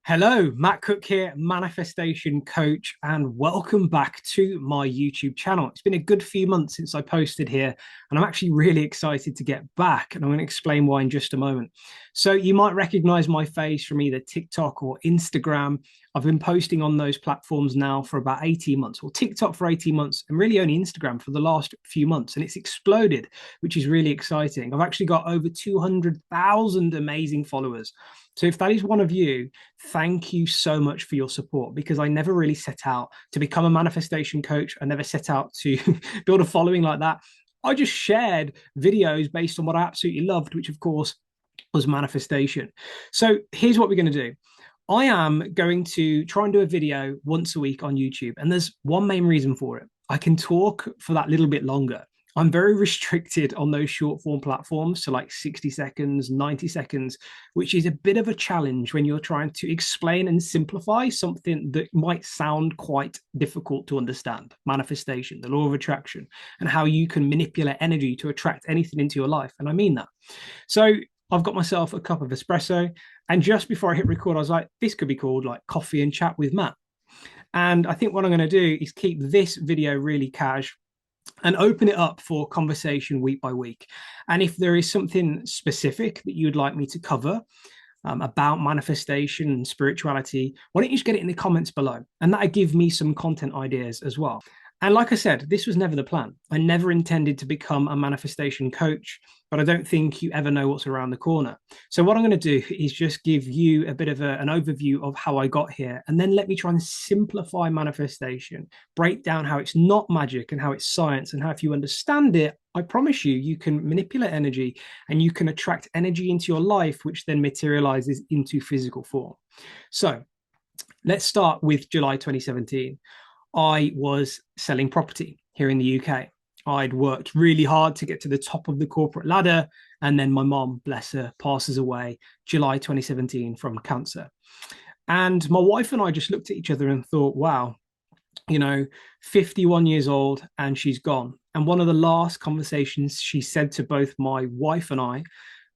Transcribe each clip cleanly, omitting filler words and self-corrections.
Hello, Matt Cook here, manifestation coach, and welcome back to my YouTube channel. It's been a good few months since I posted here, and I'm actually really excited to get back, and I'm going to explain why in just a moment. So, you might recognize my face from either TikTok or Instagram. I've been posting on those platforms now for about 18 months, or TikTok for 18 months, and really only Instagram for the last few months, and it's exploded, which is really exciting. I've actually got over 200,000 amazing followers. So if that is one of you, thank you so much for your support because I never really set out to become a manifestation coach. I never set out to build a following like that. I just shared videos based on what I absolutely loved, which of course was manifestation. So here's what we're going to do. I am going to try and do a video once a week on YouTube. And there's one main reason for it. I can talk for that little bit longer. I'm very restricted on those short form platforms to like 60 seconds, 90 seconds, which is a bit of a challenge when you're trying to explain and simplify something that might sound quite difficult to understand. Manifestation, the law of attraction, and how you can manipulate energy to attract anything into your life. And I mean that. So I've got myself a cup of espresso. And just before I hit record, I was like, this could be called like coffee and chat with Matt. And I think what I'm going to do is keep this video really cash and open it up for conversation week by week. And if there is something specific that you would like me to cover about manifestation and spirituality, why don't you just get it in the comments below? And that'll give me some content ideas as well. And like I said, this was never the plan. I never intended to become a manifestation coach, but I don't think you ever know what's around the corner. So what I'm going to do is just give you a bit of an overview of how I got here, and then let me try and simplify manifestation, break down how it's not magic and how it's science, and how if you understand it, I promise you, you can manipulate energy and you can attract energy into your life, which then materializes into physical form. So let's start with July 2017. I was selling property here in the UK. I'd worked really hard to get to the top of the corporate ladder. And then my mom, bless her, passes away July 2017 from cancer. And my wife and I just looked at each other and thought, wow, 51 years old and she's gone. And one of the last conversations she said to both my wife and I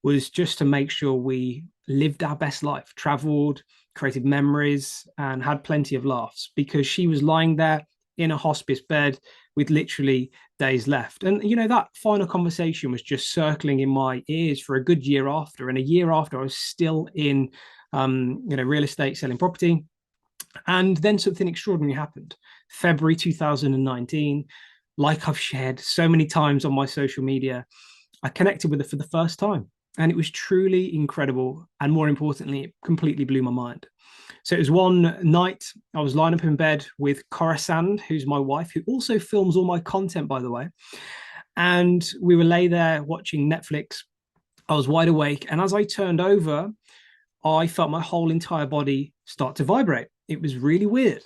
was just to make sure we lived our best life, traveled, created memories, and had plenty of laughs because she was lying there in a hospice bed with literally days left. And, that final conversation was just circling in my ears for a good year after. And a year after, I was still in, real estate selling property. And then something extraordinary happened. February 2019, like I've shared so many times on my social media, I connected with her for the first time. And it was truly incredible. And more importantly, it completely blew my mind. So it was one night, I was lying up in bed with Coruscant, who's my wife, who also films all my content, by the way. And we were lay there watching Netflix. I was wide awake. And as I turned over, I felt my whole entire body start to vibrate. It was really weird.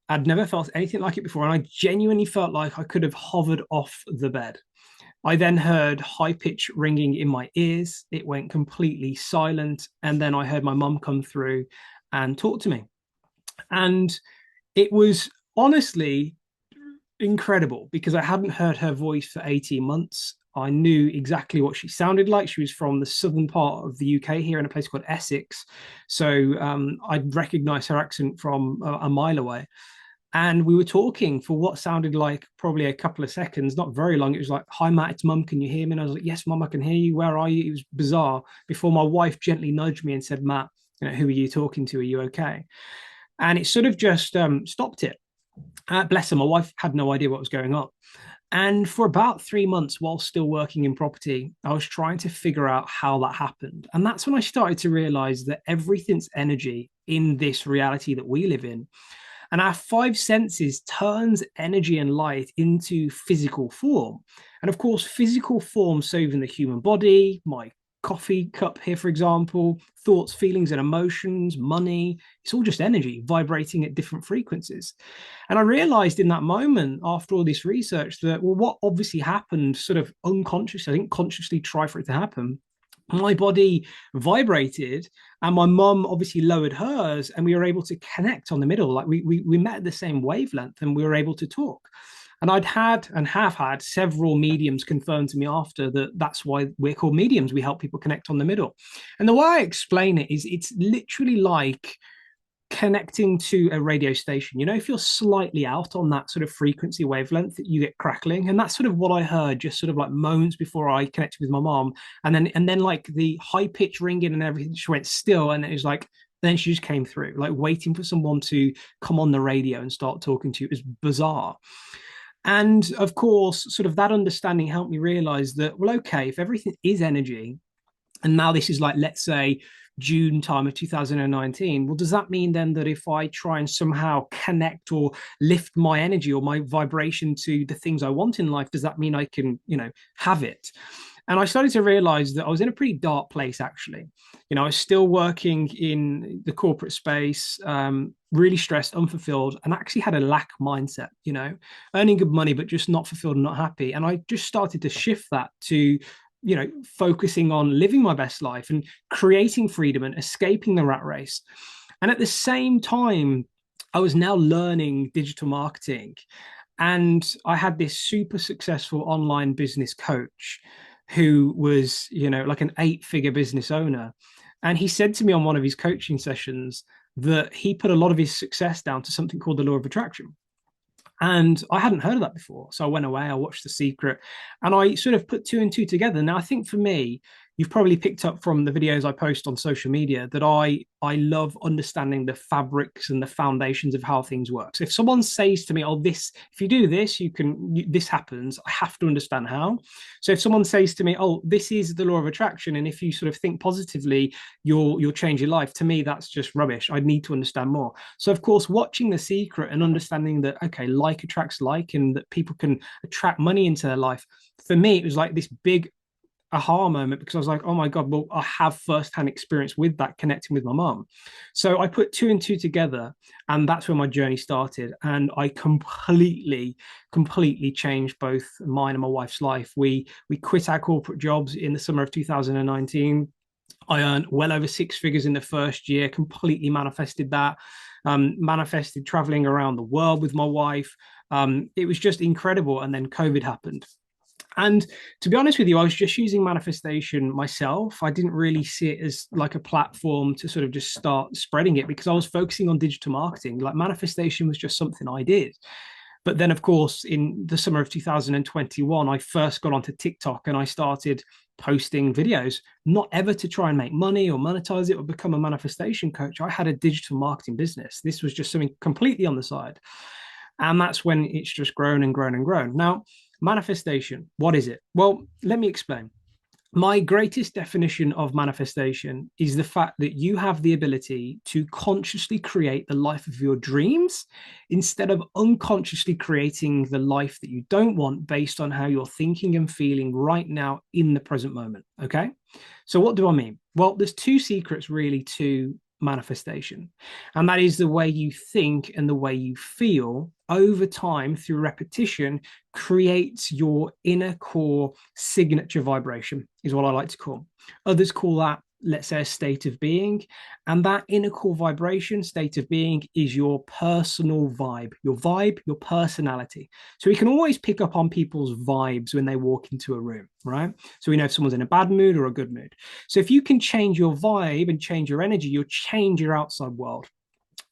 I'd never felt anything like it before. And I genuinely felt like I could have hovered off the bed. I then heard high pitch ringing in my ears. It went completely silent. And then I heard my mum come through and talk to me. And it was honestly incredible because I hadn't heard her voice for 18 months. I knew exactly what she sounded like. She was from the southern part of the UK here in a place called Essex. So I'd recognize her accent from a mile away. And we were talking for what sounded like probably a couple of seconds, not very long. It was like, hi, Matt, it's Mum. Can you hear me? And I was like, yes, Mum, I can hear you. Where are you? It was bizarre before my wife gently nudged me and said, Matt, who are you talking to? Are you okay? And it sort of just stopped it. Bless her, my wife had no idea what was going on. And for about 3 months, while still working in property, I was trying to figure out how that happened. And that's when I started to realize that everything's energy in this reality that we live in. And our five senses turns energy and light into physical form. And of course, physical form, so even the human body, my coffee cup here, for example, thoughts, feelings, and emotions, money, it's all just energy vibrating at different frequencies. And I realized in that moment, after all this research, that, well, what obviously happened sort of unconsciously, I didn't consciously try for it to happen. My body vibrated and my mum obviously lowered hers and we were able to connect on the middle. Like we met at the same wavelength and we were able to talk. And I'd had and have had several mediums confirm to me after that that's why we're called mediums. We help people connect on the middle. And the way I explain it is it's literally like connecting to a radio station. If you're slightly out on that sort of frequency wavelength, that you get crackling. And that's sort of what I heard just sort of like moments before I connected with my mom. And then like the high pitch ringing and everything just went still. And it was like, then she just came through, like waiting for someone to come on the radio and start talking to you. It was bizarre. And of course, sort of that understanding helped me realize that, well, okay, if everything is energy, and now this is like, let's say, June time of 2019. Well, does that mean then that if I try and somehow connect or lift my energy or my vibration to the things I want in life, does that mean I can, have it? And I started to realize that I was in a pretty dark place, actually. I was still working in the corporate space, really stressed, unfulfilled, and actually had a lack mindset, earning good money, but just not fulfilled and not happy. And I just started to shift that to focusing on living my best life and creating freedom and escaping the rat race. And at the same time, I was now learning digital marketing. And I had this super successful online business coach who was, like an 8-figure business owner. And he said to me on one of his coaching sessions that he put a lot of his success down to something called the law of attraction. And I hadn't heard of that before. So I went away, I watched The Secret, and I sort of put two and two together. Now, I think for me, you've probably picked up from the videos I post on social media that I love understanding the fabrics and the foundations of how things work. So if someone says to me, "Oh, if you do this, this happens," I have to understand how. So if someone says to me, "Oh, this is the law of attraction, and if you sort of think positively, you'll change your life," to me, that's just rubbish. I need to understand more. So of course, watching The Secret and understanding that, okay, like attracts like, and that people can attract money into their life. For me, it was like this big aha moment, because I was like, oh my God, well, I have firsthand experience with that, connecting with my mom. So I put two and two together, and that's where my journey started. And I completely changed both mine and my wife's life. We quit our corporate jobs in the summer of 2019. I earned well over 6 figures in the first year, completely manifested that, manifested traveling around the world with my wife. It was just incredible. And then COVID happened. And to be honest with you, I was just using manifestation myself. I didn't really see it as like a platform to sort of just start spreading it, because I was focusing on digital marketing. Like manifestation was just something I did. But then, of course, in the summer of 2021, I first got onto TikTok and I started posting videos, not ever to try and make money or monetize it or become a manifestation coach. I had a digital marketing business. This was just something completely on the side. And that's when it's just grown and grown and grown. Now, manifestation, what is it? Well, let me explain. My greatest definition of manifestation is the fact that you have the ability to consciously create the life of your dreams instead of unconsciously creating the life that you don't want based on how you're thinking and feeling right now in the present moment. Okay. So, what do I mean? Well, there's two secrets really to manifestation, and that is the way you think and the way you feel over time through repetition creates your inner core signature vibration, is what I like to call. Others call that, let's say, a state of being. And that inner core vibration, state of being, is your personal vibe, your personality. So we can always pick up on people's vibes when they walk into a room, right? So we know if someone's in a bad mood or a good mood. So if you can change your vibe and change your energy, you'll change your outside world.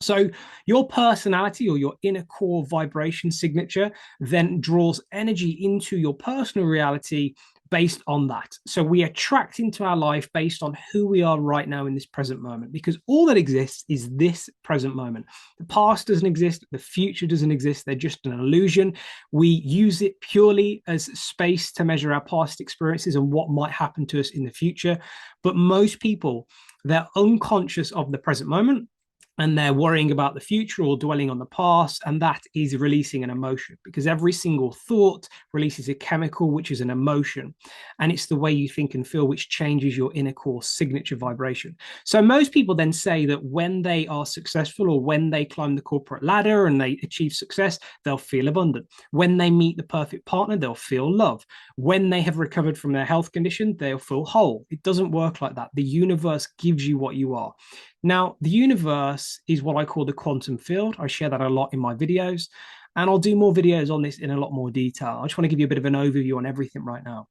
So your personality or your inner core vibration signature then draws energy into your personal reality based on that. So we attract into our life based on who we are right now in this present moment, because all that exists is this present moment. The past doesn't exist, the future doesn't exist, they're just an illusion. We use it purely as space to measure our past experiences and what might happen to us in the future. But most people, they're unconscious of the present moment, and they're worrying about the future or dwelling on the past, and that is releasing an emotion, because every single thought releases a chemical, which is an emotion, and it's the way you think and feel which changes your inner core signature vibration. So most people then say that when they are successful or when they climb the corporate ladder and they achieve success, they'll feel abundant. When they meet the perfect partner, they'll feel love. When they have recovered from their health condition, they'll feel whole. It doesn't work like that. The universe gives you what you are. Now, the universe is what I call the quantum field. I share that a lot in my videos, and I'll do more videos on this in a lot more detail. I just want to give you a bit of an overview on everything right now.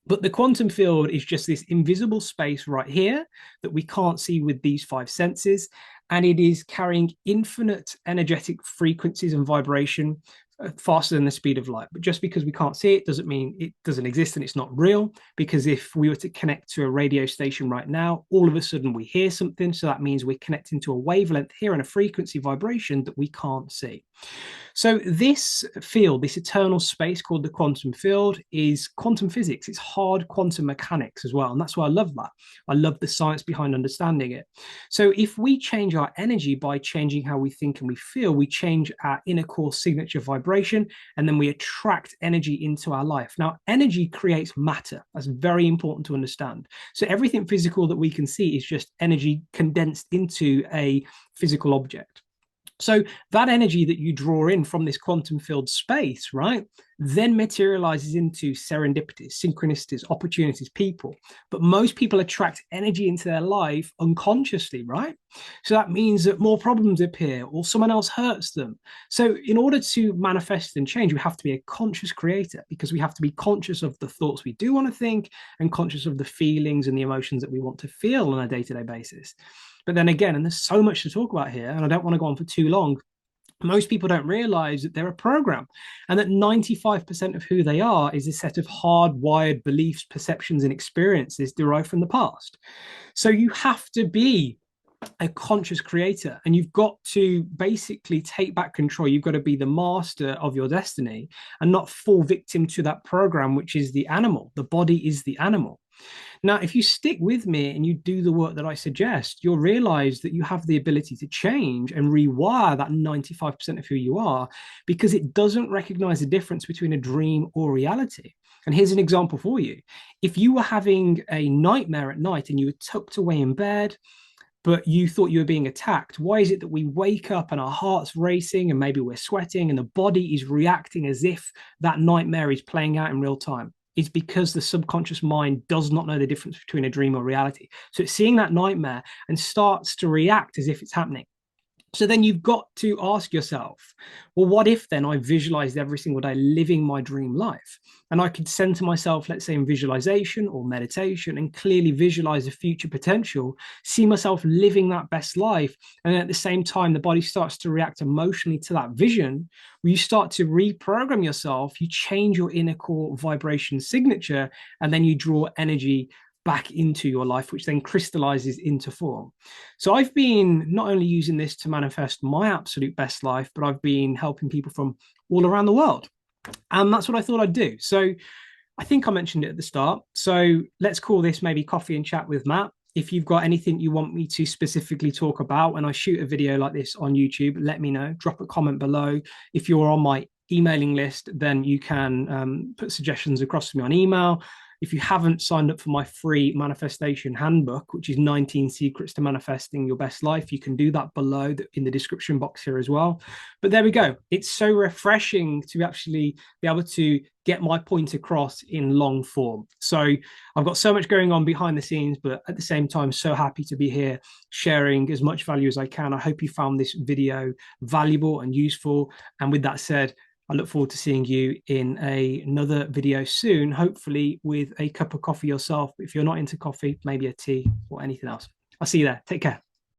But the quantum field is just this invisible space right here that we can't see with these five senses. and it is carrying infinite energetic frequencies and vibration faster than the speed of light. But just because we can't see it doesn't mean it doesn't exist and it's not real, because if we were to connect to a radio station right now, all of a sudden we hear something. So that means we're connecting to a wavelength here and a frequency vibration that we can't see. So this field, this eternal space called the quantum field, is quantum physics. It's hard quantum mechanics as well. And that's why I love that. I love the science behind understanding it. So if we change our energy by changing how we think and we feel, we change our inner core signature vibration, and then we attract energy into our life. Now, energy creates matter. That's very important to understand. So everything physical that we can see is just energy condensed into a physical object. So that energy that you draw in from this quantum field space, right, then materializes into serendipities, synchronicities, opportunities, people. But most people attract energy into their life unconsciously, right? So that means that more problems appear or someone else hurts them. So in order to manifest and change, we have to be a conscious creator, because we have to be conscious of the thoughts we do want to think and conscious of the feelings and the emotions that we want to feel on a day-to-day basis. But then again, and there's so much to talk about here, and I don't want to go on for too long, most people don't realize that they're a program, and that 95% of who they are is a set of hardwired beliefs, perceptions, and experiences derived from the past. So you have to be a conscious creator, and you've got to basically take back control. You've got to be the master of your destiny and not fall victim to that program, which is the animal. The body is the animal. Now, if you stick with me and you do the work that I suggest, you'll realize that you have the ability to change and rewire that 95% of who you are, because it doesn't recognize the difference between a dream or reality. And here's an example for you. If you were having a nightmare at night and you were tucked away in bed, but you thought you were being attacked, why is it that we wake up and our heart's racing and maybe we're sweating and the body is reacting as if that nightmare is playing out in real time? Is because the subconscious mind does not know the difference between a dream or reality. So it's seeing that nightmare and starts to react as if it's happening. So then you've got to ask yourself, well, what if then I visualized every single day living my dream life? And I could center myself, let's say in visualization or meditation, and clearly visualize a future potential, see myself living that best life. And at the same time, the body starts to react emotionally to that vision. Where you start to reprogram yourself, you change your inner core vibration signature, and then you draw energy back into your life, which then crystallizes into form. So I've been not only using this to manifest my absolute best life, but I've been helping people from all around the world. And that's what I thought I'd do. So I think I mentioned it at the start. So let's call this maybe Coffee and Chat with Matt. If you've got anything you want me to specifically talk about when I shoot a video like this on YouTube, let me know. Drop a comment below. If you're on my emailing list, then you can put suggestions across to me on email. If you haven't signed up for my free manifestation handbook, which is 19 secrets to manifesting your best life, you can do that below in the description box here as well. But there we go. It's so refreshing to actually be able to get my point across in long form. So I've got so much going on behind the scenes, but at the same time, so happy to be here sharing as much value as I can. I hope you found this video valuable and useful. And with that said, I look forward to seeing you in another video soon, hopefully with a cup of coffee yourself. If you're not into coffee, maybe a tea or anything else. I'll see you there. Take care.